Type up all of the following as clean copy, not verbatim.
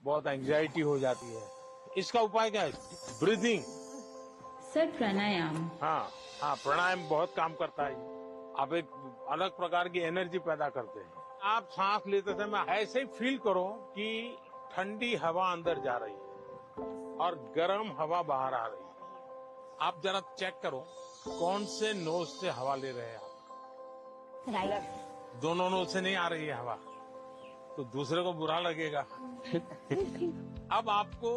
बहुत एंजाइटी हो जाती है। इसका उपाय क्या है? ब्रीदिंग। सर प्राणायाम। हाँ हाँ, प्राणायाम बहुत काम करता है। आप एक अलग प्रकार की एनर्जी पैदा करते हैं। आप सांस लेते समय ऐसे ही फील करो कि ठंडी हवा अंदर जा रही है और गर्म हवा बाहर आ रही है। आप जरा चेक करो कौन से नोज से हवा ले रहे हैं आप। राइट। दोनों नोज से नहीं आ रही है हवा तो दूसरे को बुरा लगेगा। अब आपको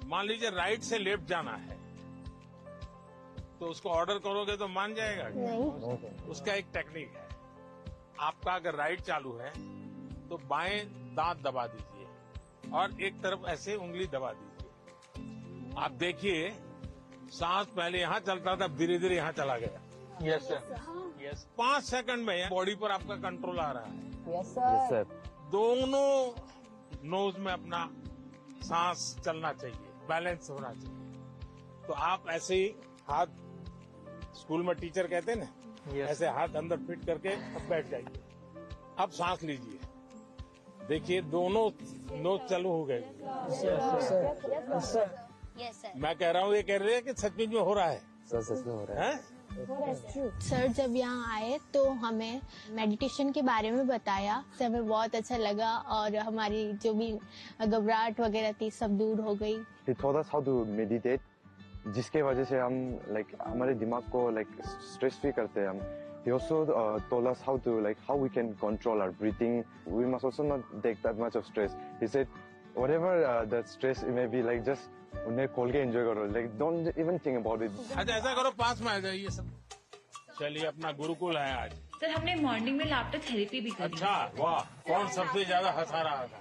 मान लीजिए राइट से लेफ्ट जाना है तो उसको ऑर्डर करोगे तो मान जाएगा नहीं। उसका एक टेक्निक है। आपका अगर राइट चालू है तो बाएं दांत दबा दीजिए और एक तरफ ऐसे उंगली दबा दीजिए। आप देखिए सांस पहले यहाँ चलता था, धीरे धीरे यहाँ चला गया। Yes sir, yes. 5 सेकंड में बॉडी पर आपका कंट्रोल आ रहा है। Yes sir. दोनों नोज में अपना सांस चलना चाहिए, बैलेंस होना चाहिए। तो आप ऐसे ही हाथ, स्कूल में टीचर कहते हैं ना, Yes. ऐसे हाथ अंदर फिट करके अब बैठ जाइए। अब सांस लीजिए, देखिए दोनों नोज चालू हो गए। Yes sir. मैं कह रहा हूँ, ये कह रहे हैं कि सचमुच में हो रहा है। सच में हो रहा है। हैं? सर जब यहाँ आए तो हमें मेडिटेशन के बारे में बताया, सर हमें बहुत अच्छा लगा और हमारी जो भी घबराहट वगैरह थी सब दूर हो गई। He taught us how to meditate, जिसके वजह से हम हमारे दिमाग को स्ट्रेस फ्री करते हैं हम। He also told us how we can control our breathing. We must also not take that much of stress. He said, whatever that stress it may be, just उन्हें खोल के एंजॉय करो, don't even think about it. अच्छा ऐसा करो, पास में आ जाइए सब। चलिए, अपना गुरुकुल है आज। सर हमने मॉर्निंग में लाफ्टर थेरेपी भी करी। अच्छा, वाह। कौन सबसे ज्यादा हंसा रहा था?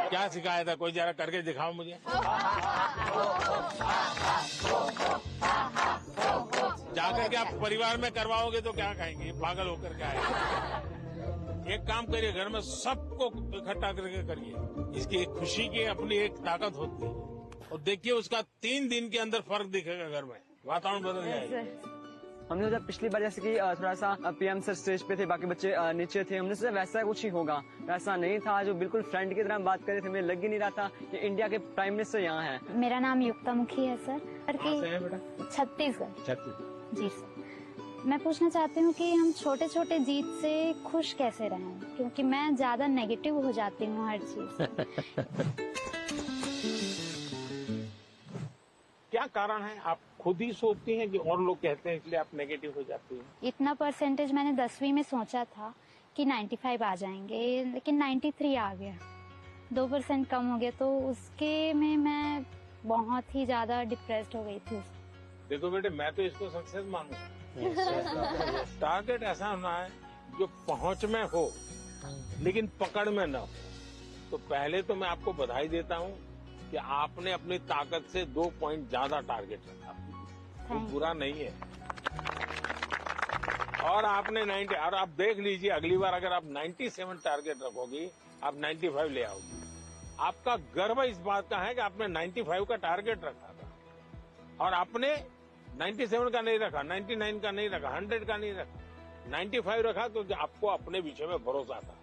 क्या सिखाया था? कोई जरा करके दिखाओ मुझे। जाकर के आप परिवार में करवाओगे तो क्या कहेंगे? पागल होकर के आए। एक काम करिए, घर में सबको इकट्ठा करके करिए। इसकी एक खुशी की अपनी एक ताकत होती है और देखिए उसका 3 दिन के अंदर फर्क दिखेगा। घर में वातावरण बदल जाएगा। हमने जब पिछली बार जैसे कि थोड़ा सा पीएम सर स्टेज पे थे, बाकी बच्चे नीचे थे, हमने सोचा वैसा कुछ ही होगा। वैसा नहीं था, जो बिल्कुल फ्रेंड की तरह बात कर रहे थे। मुझे लग ही नहीं रहा था कि इंडिया के प्राइम मिनिस्टर यहाँ हैं। मेरा नाम युक्ता मुखी है सर। कहाँ से है बेटा? छत्तीसगढ़। जी सर। मैं पूछना चाहती हूँ कि हम छोटे छोटे जीत से खुश कैसे रहें, क्योंकि मैं ज्यादा नेगेटिव हो जाती हूँ हर चीज। क्या कारण है? आप खुद ही सोचती हैं कि और लोग कहते हैं इसलिए आप नेगेटिव हो जाती हैं? इतना परसेंटेज मैंने 10वीं में सोचा था कि 95 आ जाएंगे, लेकिन 93 आ गया। 2% कम हो गया, तो उसके में मैं बहुत ही ज्यादा डिप्रेस्ड हो गई थी। देखो बेटे, मैं तो इसको सक्सेस मानूंगा। टारगेट ऐसा होना है जो पहुंच में हो लेकिन पकड़ में न हो। तो पहले तो मैं आपको बधाई देता हूं कि आपने अपनी ताकत से 2 पॉइंट ज्यादा टारगेट रखा। वो बुरा नहीं है। और आपने 90, और आप देख लीजिए अगली बार अगर आप 97 टारगेट रखोगी, आप 95 ले आओगी। आपका गर्व इस बात का है कि आपने 95 का टारगेट रखा था और आपने 97 का नहीं रखा, 99 का नहीं रखा, 100 का नहीं रखा, 95 रखा, तो आपको अपने विषय में भरोसा था।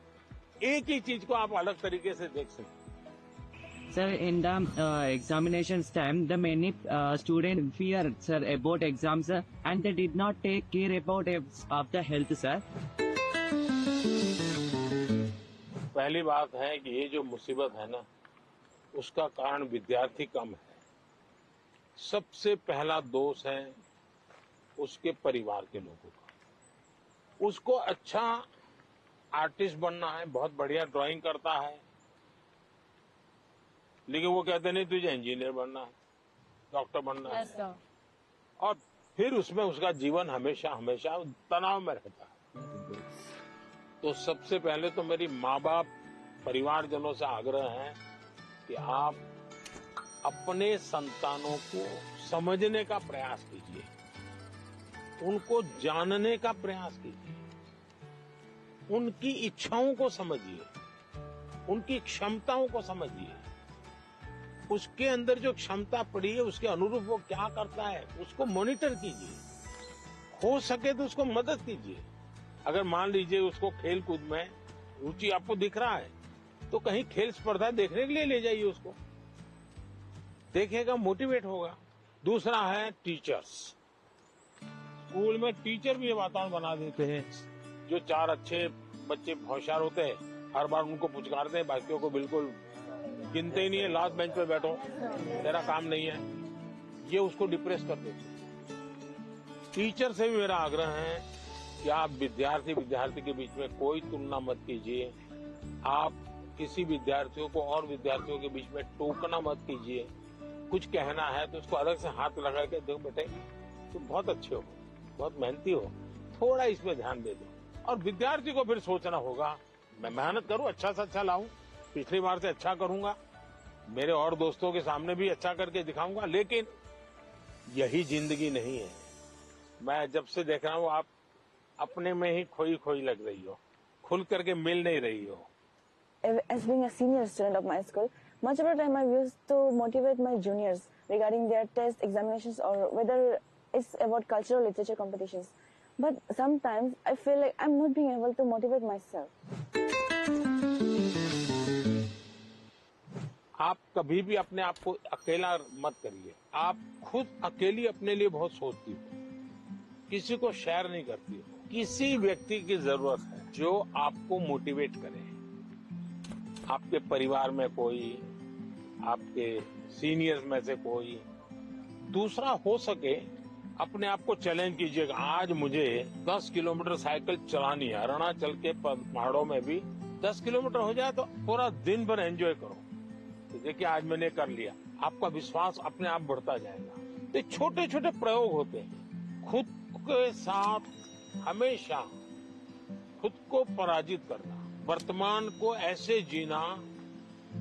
एक ही चीज को आप अलग तरीके से देख सकते। Sir, in the examinations time, the many students fear, sir, about exams, sir, and they did not take care about of the health, sir. पहली बात है कि ये जो मुसीबत है ना, उसका कारण विद्यार्थी कम है। सबसे पहला दोष है उसके परिवार के लोगों का। उसको अच्छा आर्टिस्ट बनना है, बहुत बढ़िया ड्राइंग करता है, लेकिन वो कहते नहीं तुझे इंजीनियर बनना है, डॉक्टर बनना है, और फिर उसमें उसका जीवन हमेशा हमेशा तनाव में रहता है। तो सबसे पहले तो मेरी माँ बाप, परिवारजनों से आग्रह है कि आप अपने संतानों को समझने का प्रयास कीजिए, उनको जानने का प्रयास कीजिए, उनकी इच्छाओं को समझिए, उनकी क्षमताओं को समझिए। उसके अंदर जो क्षमता पड़ी है उसके अनुरूप वो क्या करता है उसको मॉनिटर कीजिए। हो सके तो उसको मदद कीजिए। अगर मान लीजिए उसको खेल कूद में रुचि आपको दिख रहा है तो कहीं खेल स्पर्धा देखने के लिए ले जाइए उसको, देखेगा, मोटिवेट होगा। दूसरा है टीचर्स। स्कूल में टीचर भी ये वातावरण बना देते हैं, जो 4 अच्छे बच्चे होशियार होते हैं, हर बार उनको पुचकारते हैं, बाकियों को बिल्कुल गिनते ही नहीं है, लास्ट बेंच पे बैठो, तेरा काम नहीं है, ये उसको डिप्रेस कर देते हैं। टीचर से भी मेरा आग्रह है कि आप विद्यार्थी के बीच में कोई तुलना मत कीजिए। आप किसी विद्यार्थियों को और विद्यार्थियों के बीच में टोकना मत कीजिए। कुछ कहना है तो उसको अलग से हाथ लगा के, देखो बेटे तुम बहुत अच्छे हो, बहुत मेहनती हो, थोड़ा इसमें ध्यान दे दो। और विद्यार्थी को फिर सोचना होगा, मैं मेहनत करूं, अच्छा से अच्छा लाऊं, पिछली बार से अच्छा करूंगा, मेरे और दोस्तों के सामने भी अच्छा करके दिखाऊंगा। लेकिन यही जिंदगी नहीं है। मैं जब से देख रहा हूं आप अपने में ही खोई लग रही हो, खुल करके मिल नहीं रही हो। As being a senior student of my school, much of the time I used to motivate my juniors regarding their test examinations or whether it's about cultural literature competitions. But sometimes I feel like I'm not being able to motivate myself. आप कभी भी अपने आप को अकेला मत करिए। आप खुद अकेली अपने लिए बहुत सोचती हो, किसी को शेयर नहीं करती हो। किसी व्यक्ति की जरूरत है जो आपको मोटिवेट करे। आपके परिवार में कोई, आपके सीनियर्स में से कोई, दूसरा हो सके अपने आप को चैलेंज कीजिएगा। आज मुझे 10 किलोमीटर साइकिल चलानी है, अरुणाचल के पहाड़ों में भी 10 किलोमीटर हो जाए तो पूरा दिन भर एंजॉय करो। तो देखिए आज मैंने कर लिया, आपका विश्वास अपने आप बढ़ता जाएगा। तो छोटे छोटे प्रयोग होते हैं। खुद के साथ हमेशा खुद को पराजित करना, वर्तमान को ऐसे जीना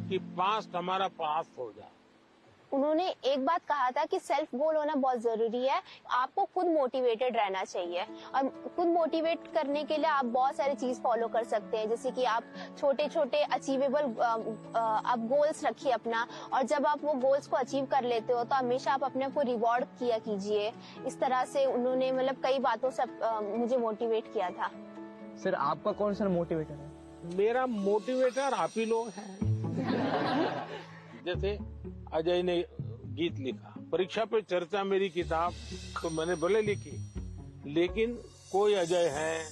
कि पास्ट हमारा पास्ट हो जाए। उन्होंने एक बात कहा था कि सेल्फ गोल होना बहुत जरूरी है। आपको खुद मोटिवेटेड रहना चाहिए और खुद मोटिवेट करने के लिए आप बहुत सारी चीज फॉलो कर सकते हैं, जैसे कि आप छोटे छोटे अचीवेबल आप गोल्स रखिए अपना, और जब आप वो गोल्स को अचीव कर लेते हो तो हमेशा आप अपने को रिवॉर्ड किया कीजिए। इस तरह से उन्होंने मतलब कई बातों से मुझे मोटिवेट किया था। सर आपका कौन सा मोटिवेटर है? मेरा मोटिवेटर आप ही लोग हैं। जैसे अजय ने गीत लिखा, परीक्षा पे चर्चा मेरी किताब, तो मैंने भले लिखी, लेकिन कोई अजय है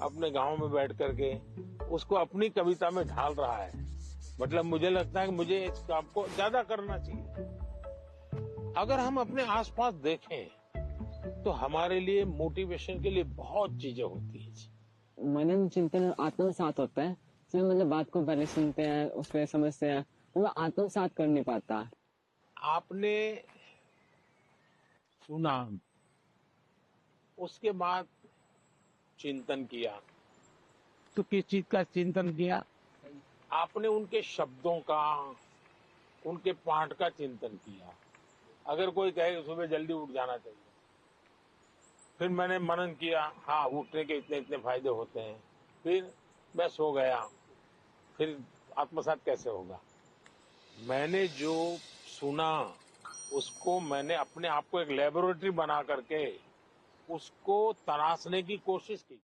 अपने गांव में बैठ करके उसको अपनी कविता में ढाल रहा है। मतलब मुझे लगता है कि मुझे इस काम को ज्यादा करना चाहिए। अगर हम अपने आसपास देखें तो हमारे लिए मोटिवेशन के लिए बहुत चीजें होती है। मनन चिंतन आत्मसात होता है। मतलब बात को पहले सुनते हैं, उसको समझते हैं, वो आत्मसात कर नहीं पाता। आपने सुना, उसके बाद चिंतन किया, तो किस चीज का चिंतन किया? आपने उनके शब्दों का, उनके पाठ का चिंतन किया। अगर कोई कहे सुबह जल्दी उठ जाना चाहिए, फिर मैंने मनन किया, हाँ उठने के इतने इतने फायदे होते हैं, फिर मैं सो गया, फिर आत्मसात कैसे होगा? मैंने जो सुना उसको मैंने अपने आप को एक लेबोरेटरी बना करके उसको तराशने की कोशिश की।